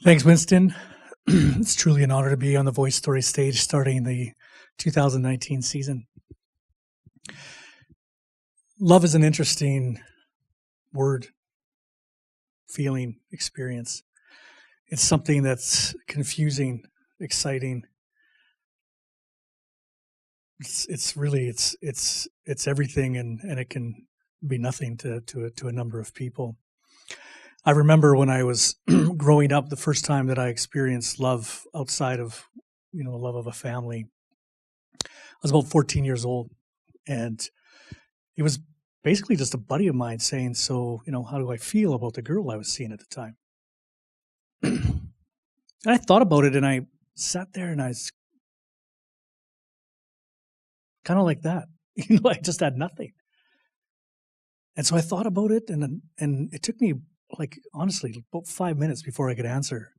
Thanks, Winston. It's truly an honor to be on the VoiceStory stage starting the 2019 season. Love is an interesting word, feeling, experience. It's something that's confusing, exciting. It's everything, and it can be nothing to a number of people. I remember when I was growing up, the first time that I experienced love outside of, love of a family. I was about 14 years old, and it was basically just a buddy of mine saying, so, how do I feel about the girl I was seeing at the time? And I thought about it, and I sat there, and I was kind of like that. I just had nothing. And so I thought about it, and it took me, honestly, about 5 minutes before I could answer.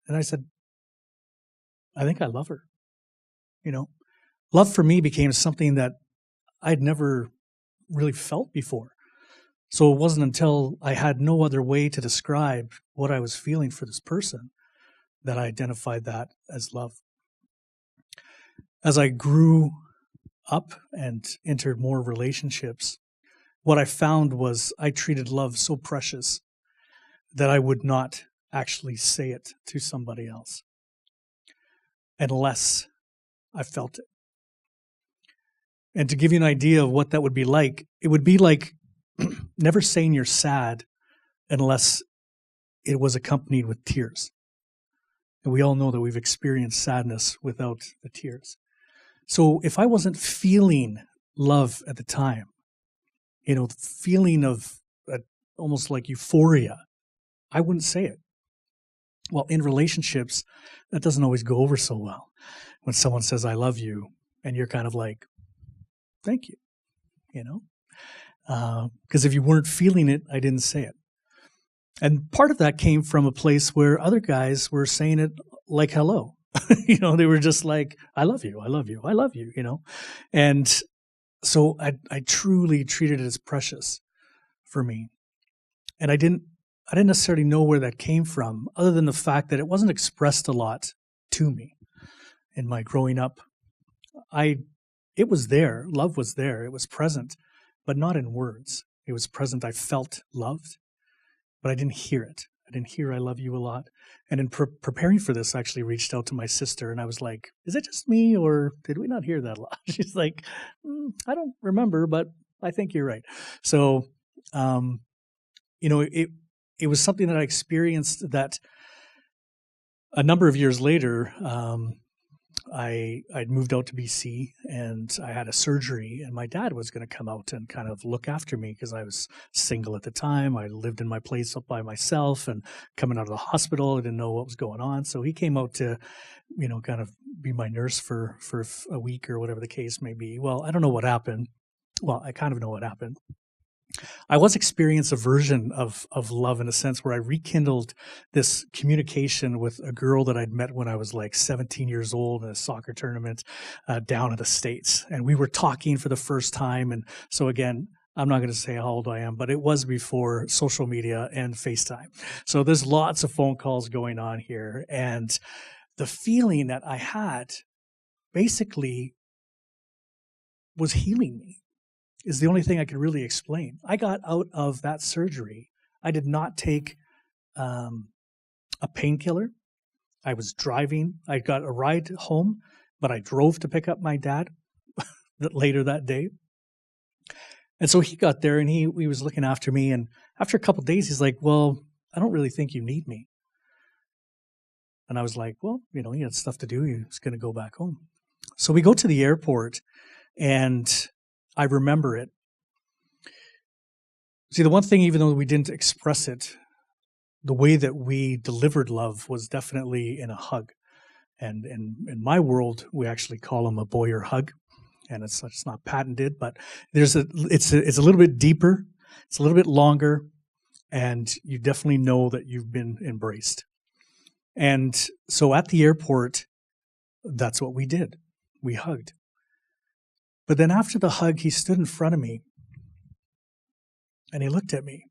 And I said, I think I love her. Love for me became something that I'd never really felt before. So it wasn't until I had no other way to describe what I was feeling for this person that I identified that as love. As I grew up and entered more relationships, what I found was I treated love so precious that I would not actually say it to somebody else unless I felt it. And to give you an idea of what that would be like, it would be like never saying you're sad unless it was accompanied with tears. And we all know that we've experienced sadness without the tears. So if I wasn't feeling love at the time, the feeling of almost like euphoria, I wouldn't say it. Well, in relationships, that doesn't always go over so well. When someone says, I love you, and you're kind of like, thank you, because if you weren't feeling it, I didn't say it. And part of that came from a place where other guys were saying it like hello. They were just like, I love you, I love you, I love you, And so I truly treated it as precious for me. And I didn't necessarily know where that came from, other than the fact that it wasn't expressed a lot to me in my growing up. It was there. Love was there. It was present, but not in words. It was present. I felt loved, but I didn't hear it. I didn't hear I love you a lot. And in preparing for this, I actually reached out to my sister, and I was like, is it just me, or did we not hear that a lot? She's like, I don't remember, but I think you're right. So, it was something that I experienced that a number of years later, I'd moved out to BC, and I had a surgery, and my dad was going to come out and kind of look after me because I was single at the time. I lived in my place up by myself, and coming out of the hospital, I didn't know what was going on. So he came out to, kind of be my nurse for a week or whatever the case may be. Well, I don't know what happened. Well, I kind of know what happened. I was experiencing a version of love in a sense where I rekindled this communication with a girl that I'd met when I was like 17 years old in a soccer tournament down in the States. And we were talking for the first time. And so again, I'm not going to say how old I am, but it was before social media and FaceTime. So there's lots of phone calls going on here. And the feeling that I had basically was healing me. Is the only thing I could really explain. I got out of that surgery. I did not take a painkiller. I was driving. I got a ride home, but I drove to pick up my dad later that day. And so he got there, and he was looking after me. And after a couple of days, he's like, well, I don't really think you need me. And I was like, well, he had stuff to do. He was going to go back home. So we go to the airport, and I remember it. See, the one thing, even though we didn't express it, the way that we delivered love was definitely in a hug. And in my world, we actually call them a boyer hug. And it's not patented, but it's a little bit deeper. It's a little bit longer. And you definitely know that you've been embraced. And so at the airport, that's what we did. We hugged. But then after the hug, he stood in front of me and he looked at me.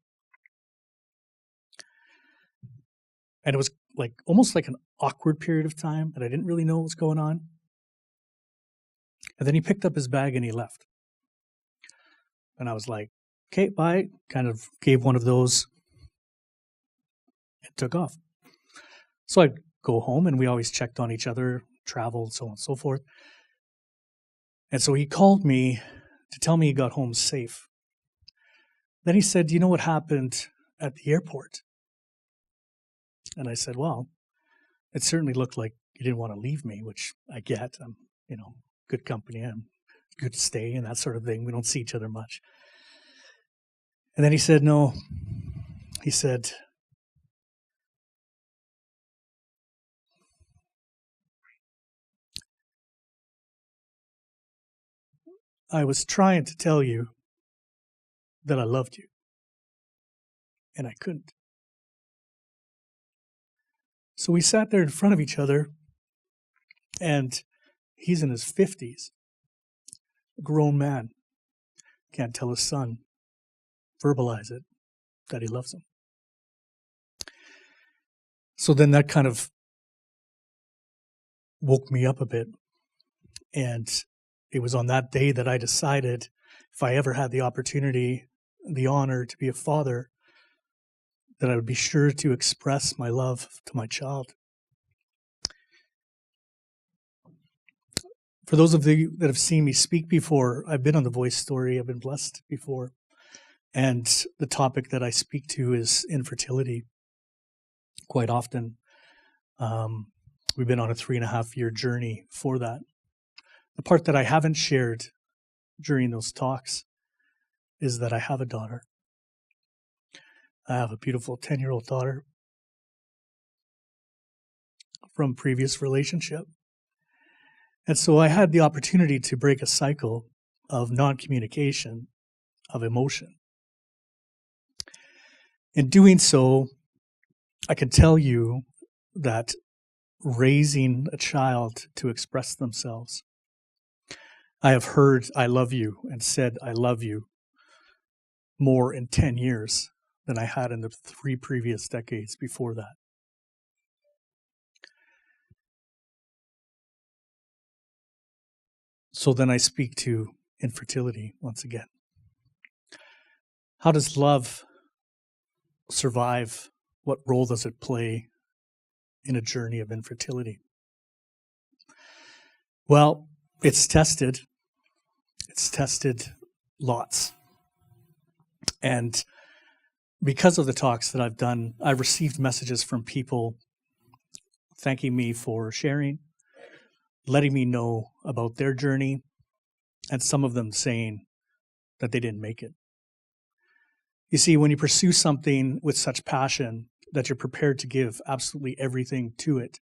And it was like almost like an awkward period of time, and I didn't really know what was going on. And then he picked up his bag and he left. And I was like, okay, bye. Kind of gave one of those and took off. So I'd go home and we always checked on each other, traveled, so on and so forth. And so he called me to tell me he got home safe. Then he said, do you know what happened at the airport? And I said, well, it certainly looked like you didn't want to leave me, which I get. I'm, good company. I'm good to stay and that sort of thing. We don't see each other much. And then he said, no. He said, I was trying to tell you that I loved you, and I couldn't. So we sat there in front of each other, and he's in his 50s, a grown man, can't tell his son, verbalize it, that he loves him. So then that kind of woke me up a bit, and it was on that day that I decided if I ever had the opportunity, the honor to be a father, that I would be sure to express my love to my child. For those of you that have seen me speak before, I've been on the VoiceStory. I've been blessed before. And the topic that I speak to is infertility quite often. We've been on a 3.5-year journey for that. The part that I haven't shared during those talks is that I have a daughter. I have a beautiful 10-year-old daughter from a previous relationship. And so I had the opportunity to break a cycle of non-communication, of emotion. In doing so, I can tell you that raising a child to express themselves, I have heard I love you and said I love you more in 10 years than I had in the 3 previous decades before that. So then I speak to infertility once again. How does love survive? What role does it play in a journey of infertility? Well, it's tested. It's tested lots. And because of the talks that I've done, I've received messages from people thanking me for sharing, letting me know about their journey, and some of them saying that they didn't make it. You see, when you pursue something with such passion that you're prepared to give absolutely everything to it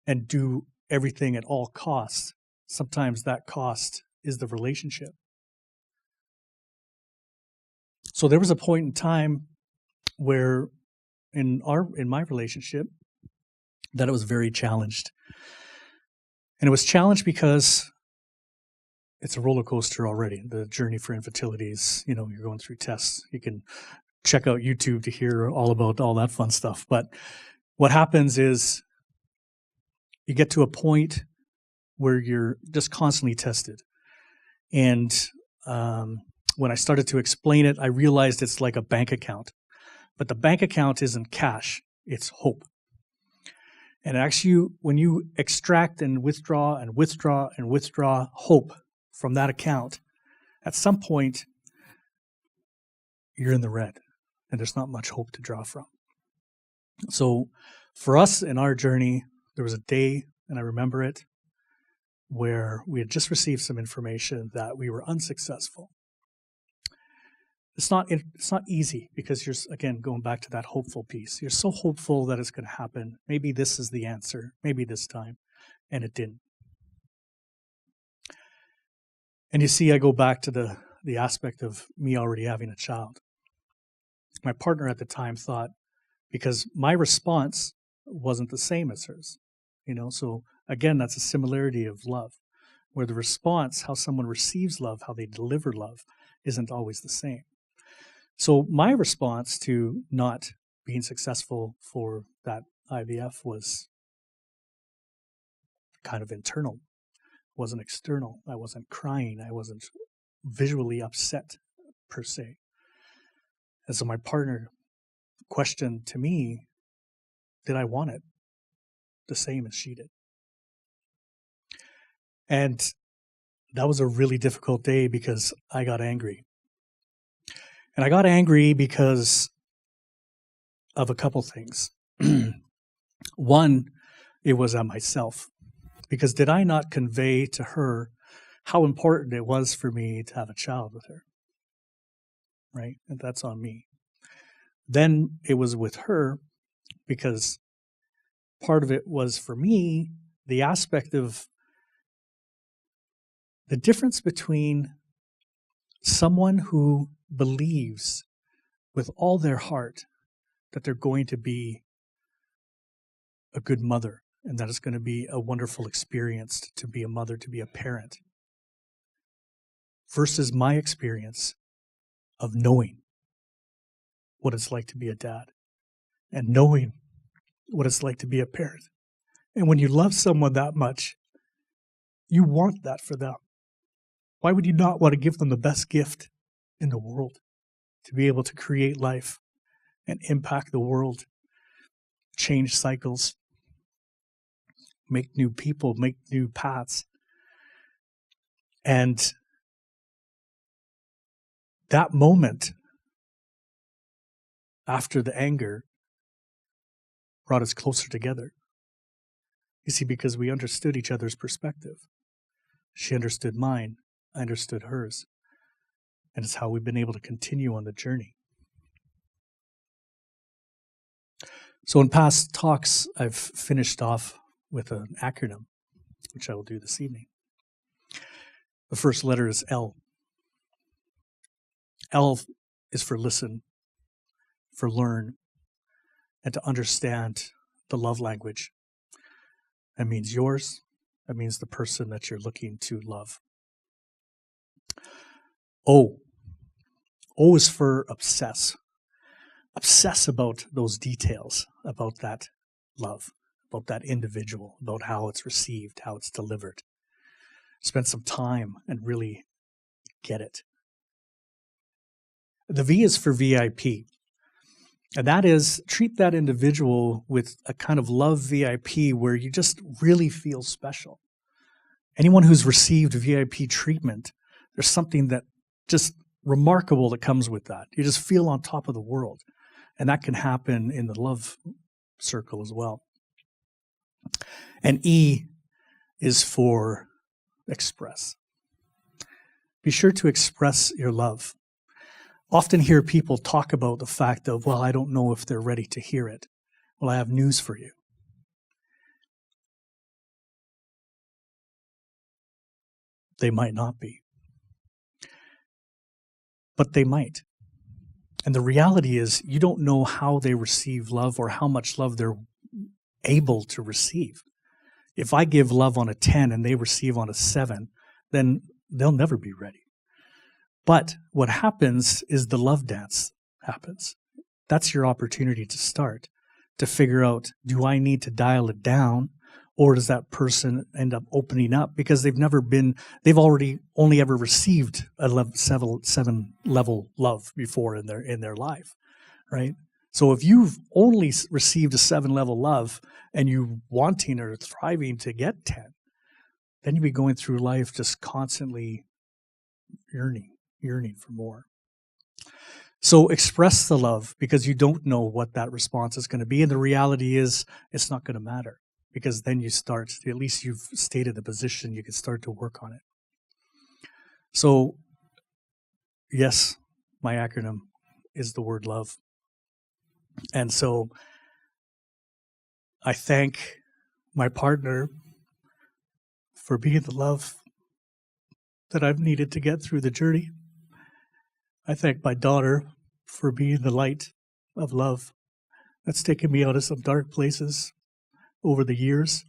and do everything at all costs, sometimes that cost is the relationship. So there was a point in time where in my relationship that it was very challenged. And it was challenged because it's a roller coaster already. The journey for infertility is, you're going through tests. You can check out YouTube to hear all about all that fun stuff. But what happens is you get to a point where you're just constantly tested. And when I started to explain it, I realized it's like a bank account. But the bank account isn't cash, it's hope. And actually, when you extract and withdraw and withdraw and withdraw hope from that account, at some point, you're in the red, and there's not much hope to draw from. So for us in our journey, there was a day, and I remember it, where we had just received some information that we were unsuccessful. It's not easy because you're, again, going back to that hopeful piece. You're so hopeful that it's going to happen. Maybe this is the answer, maybe this time, and it didn't. And you see, I go back to the aspect of me already having a child. My partner at the time thought, because my response wasn't the same as hers. So again, that's a similarity of love, where the response, how someone receives love, how they deliver love, isn't always the same. So my response to not being successful for that IVF was kind of internal, wasn't external. I wasn't crying. I wasn't visually upset per se. And so my partner questioned to me, did I want it the same as she did? And that was a really difficult day because I got angry. And I got angry because of a couple things. One, it was at myself. Because did I not convey to her how important it was for me to have a child with her? Right? And that's on me. Then it was with her, because part of it was for me, the aspect of the difference between someone who believes with all their heart that they're going to be a good mother and that it's going to be a wonderful experience to be a mother, to be a parent, versus my experience of knowing what it's like to be a dad and knowing what it's like to be a parent. And when you love someone that much, you want that for them. Why would you not want to give them the best gift in the world? To be able to create life and impact the world, change cycles, make new people, make new paths. And that moment after the anger brought us closer together. You see, because we understood each other's perspective. She understood mine, I understood hers. And it's how we've been able to continue on the journey. So in past talks, I've finished off with an acronym, which I will do this evening. The first letter is L. L is for listen, for learn, and to understand the love language. That means yours. That means the person that you're looking to love. O. O is for obsess. Obsess about those details, about that love, about that individual, about how it's received, how it's delivered. Spend some time and really get it. The V is for VIP. And that is, treat that individual with a kind of love VIP where you just really feel special. Anyone who's received VIP treatment, there's something that just remarkable that comes with that. You just feel on top of the world. And that can happen in the love circle as well. And E is for express. Be sure to express your love. Often hear people talk about the fact of, well, I don't know if they're ready to hear it. Well, I have news for you. They might not be. But they might. And the reality is, you don't know how they receive love or how much love they're able to receive. If I give love on a 10 and they receive on a 7, then they'll never be ready. But what happens is the love dance happens. That's your opportunity to start, to figure out, do I need to dial it down, or does that person end up opening up because they've already only ever received a 7 level love before in their life, right? So if you've only received a 7 level love and you wanting or thriving to get 10, then you'll be going through life just constantly yearning for more. So express the love because you don't know what that response is going to be. And the reality is it's not going to matter because then you start, at least you've stated the position, you can start to work on it. So yes, my acronym is the word love. And so I thank my partner for being the love that I've needed to get through the journey. I thank my daughter for being the light of love that's taken me out of some dark places over the years.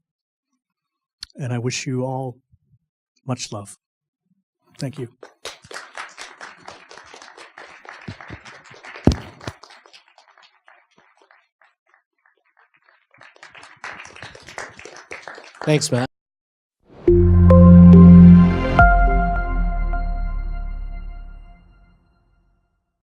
And I wish you all much love. Thank you. Thanks, Matt.